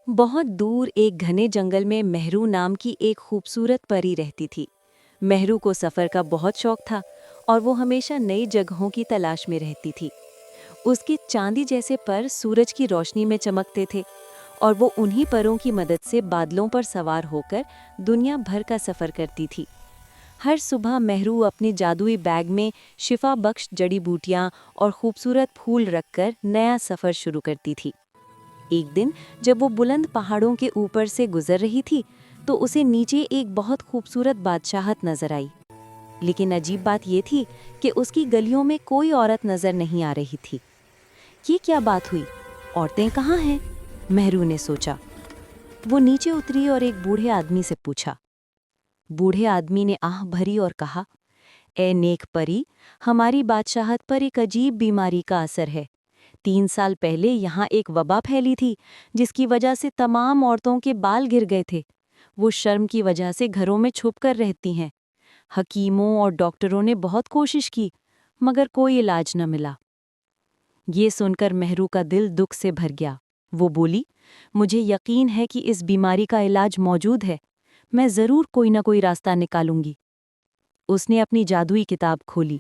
بہت دور ایک گھنے جنگل میں مہرو نام کی ایک خوبصورت پری رہتی تھی۔ مہرو کو سفر کا بہت شوق تھا اور وہ ہمیشہ نئی جگہوں کی تلاش میں رہتی تھی۔ اس کے چاندی جیسے پر سورج کی روشنی میں چمکتے تھے اور وہ انہی پروں کی مدد سے بادلوں پر سوار ہو کر دنیا بھر کا سفر کرتی تھی۔ ہر صبح مہرو اپنے جادوئی بیگ میں شفا بخش جڑی بوٹیاں اور خوبصورت پھول رکھ کر نیا سفر شروع کرتی تھی۔ ایک دن جب وہ بلند پہاڑوں کے اوپر سے گزر رہی تھی تو اسے نیچے ایک بہت خوبصورت بادشاہت نظر آئی، لیکن عجیب بات یہ تھی کہ اس کی گلیوں میں کوئی عورت نظر نہیں آ رہی تھی۔ یہ کیا بات ہوئی؟ عورتیں کہاں ہیں؟ مہرو نے سوچا۔ وہ نیچے اتری اور ایک بوڑھے آدمی سے پوچھا۔ بوڑھے آدمی نے آہ بھری اور کہا، اے نیک پری، ہماری بادشاہت پر ایک عجیب بیماری کا اثر ہے۔ 3 سال پہلے یہاں ایک وبا پھیلی تھی جس کی وجہ سے تمام عورتوں کے بال گر گئے تھے۔ وہ شرم کی وجہ سے گھروں میں چھپ کر رہتی ہیں۔ حکیموں اور ڈاکٹروں نے بہت کوشش کی مگر کوئی علاج نہ ملا۔ یہ سن کر مہرو کا دل دکھ سے بھر گیا۔ وہ بولی، مجھے یقین ہے کہ اس بیماری کا علاج موجود ہے۔ میں ضرور کوئی نہ کوئی راستہ نکالوں گی۔ اس نے اپنی جادوئی کتاب کھولی۔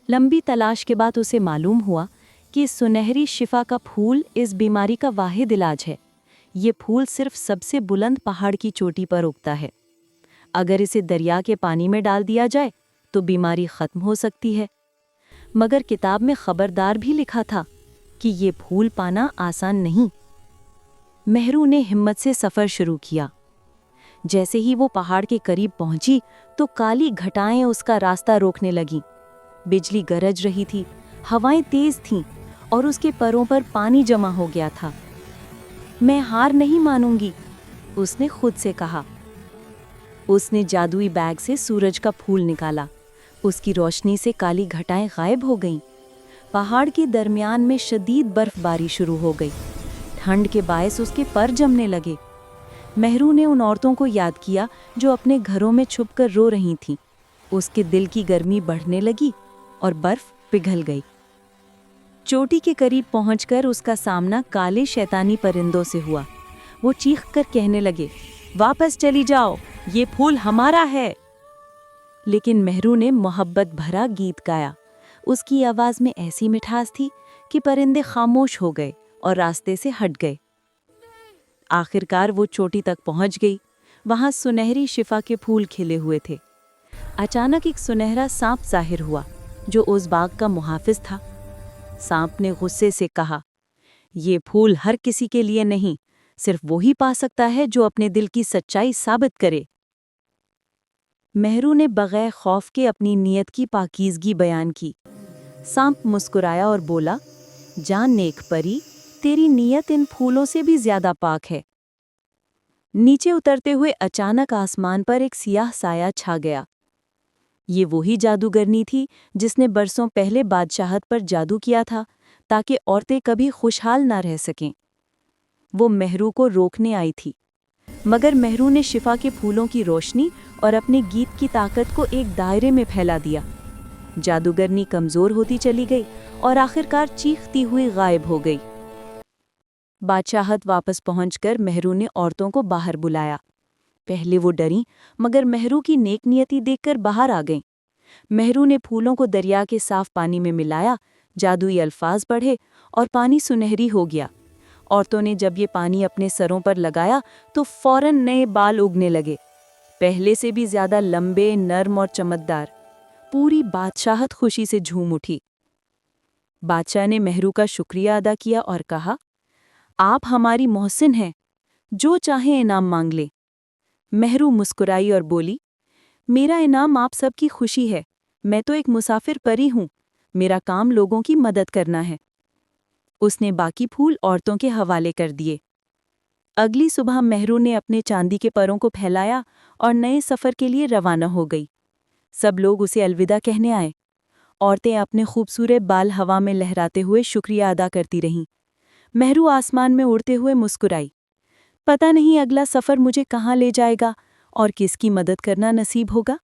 لمبی تلاش کے بعد اسے معلوم ہوا کہ سنہری شفا کا پھول اس بیماری کا واحد علاج ہے۔ یہ پھول صرف سب سے بلند پہاڑ کی چوٹی پر اگتا ہے۔ اگر اسے دریا کے پانی میں ڈال دیا جائے تو بیماری ختم ہو سکتی ہے۔ مگر کتاب میں خبردار بھی لکھا تھا کہ یہ پھول پانا آسان نہیں۔ مہرو نے ہمت سے سفر شروع کیا۔ جیسے ہی وہ پہاڑ کے قریب پہنچی تو کالی گھٹائیں اس کا راستہ روکنے لگیں۔ بجلی گرج رہی تھی، ہوائیں تیز تھیں اور اس کے پروں پر پانی جمع ہو گیا تھا۔ میں ہار نہیں مانوں گی، اس نے خود سے کہا۔ اس نے جادوئی بیگ سے سورج کا پھول نکالا۔ اس کی روشنی سے کالی گھٹائیں غائب ہو گئیں۔ پہاڑ کے درمیان میں شدید برف باری شروع ہو گئی۔ ٹھنڈ کے باعث اس کے پر جمنے لگے۔ مہرو نے ان عورتوں کو یاد کیا جو اپنے گھروں میں چھپ کر رو رہی تھیں۔ اس کے دل کی گرمی بڑھنے لگی اور برف پگھل گئی۔ چوٹی کے قریب پہنچ کر اس کا سامنا کالے شیطانی پرندوں سے ہوا۔ وہ چیخ کر کہنے لگے، واپس چلی جاؤ، یہ پھول ہمارا ہے۔ لیکن مہرو نے محبت بھرا گیت گایا۔ اس کی آواز میں ایسی مٹھاس تھی کہ پرندے خاموش ہو گئے اور راستے سے ہٹ گئے۔ آخرکار وہ چوٹی تک پہنچ گئی۔ وہاں سنہری شفا کے پھول کھلے ہوئے تھے۔ اچانک ایک سنہرا سانپ ظاہر ہوا جو اس باغ کا محافظ تھا۔ سانپ نے غصے سے کہا، یہ پھول ہر کسی کے لیے نہیں، صرف وہی پا سکتا ہے جو اپنے دل کی سچائی ثابت کرے۔ مہرو نے بغیر خوف کے اپنی نیت کی پاکیزگی بیان کی۔ سانپ مسکرایا اور بولا، جان نیک پری، تیری نیت ان پھولوں سے بھی زیادہ پاک ہے۔ نیچے اترتے ہوئے اچانک آسمان پر ایک سیاہ سایہ چھا گیا۔ یہ وہی جادوگرنی تھی جس نے برسوں پہلے بادشاہت پر جادو کیا تھا تاکہ عورتیں کبھی خوشحال نہ رہ سکیں۔ وہ مہرو کو روکنے آئی تھی، مگر مہرو نے شفا کے پھولوں کی روشنی اور اپنے گیت کی طاقت کو ایک دائرے میں پھیلا دیا۔ جادوگرنی کمزور ہوتی چلی گئی اور آخرکار چیختی ہوئی غائب ہو گئی۔ بادشاہت واپس پہنچ کر مہرو نے عورتوں کو باہر بلایا۔ پہلے وہ ڈریں مگر مہرو کی نیک نیتی دیکھ کر باہر آ گئیں۔ مہرو نے پھولوں کو دریا کے صاف پانی میں ملایا، جادوئی الفاظ پڑھے اور پانی سنہری ہو گیا۔ عورتوں نے جب یہ پانی اپنے سروں پر لگایا تو فوراً نئے بال اگنے لگے، پہلے سے بھی زیادہ لمبے، نرم اور چمکدار۔ پوری بادشاہت خوشی سے جھوم اٹھی۔ بادشاہ نے مہرو کا شکریہ ادا کیا اور کہا، آپ ہماری محسن ہیں، جو چاہیں انعام مانگ لیں۔ مہرو مسکرائی اور بولی، میرا انعام آپ سب کی خوشی ہے۔ میں تو ایک مسافر پری ہوں، میرا کام لوگوں کی مدد کرنا ہے۔ اس نے باقی پھول عورتوں کے حوالے کر دیے۔ اگلی صبح مہرو نے اپنے چاندی کے پروں کو پھیلایا اور نئے سفر کے لیے روانہ ہو گئی۔ سب لوگ اسے الوداع کہنے آئے۔ عورتیں اپنے خوبصورت بال ہوا میں لہراتے ہوئے شکریہ ادا کرتی رہیں۔ مہرو آسمان میں اڑتے ہوئے مسکرائی، پتہ نہیں اگلا سفر مجھے کہاں لے جائے گا اور کس کی مدد کرنا نصیب ہوگا۔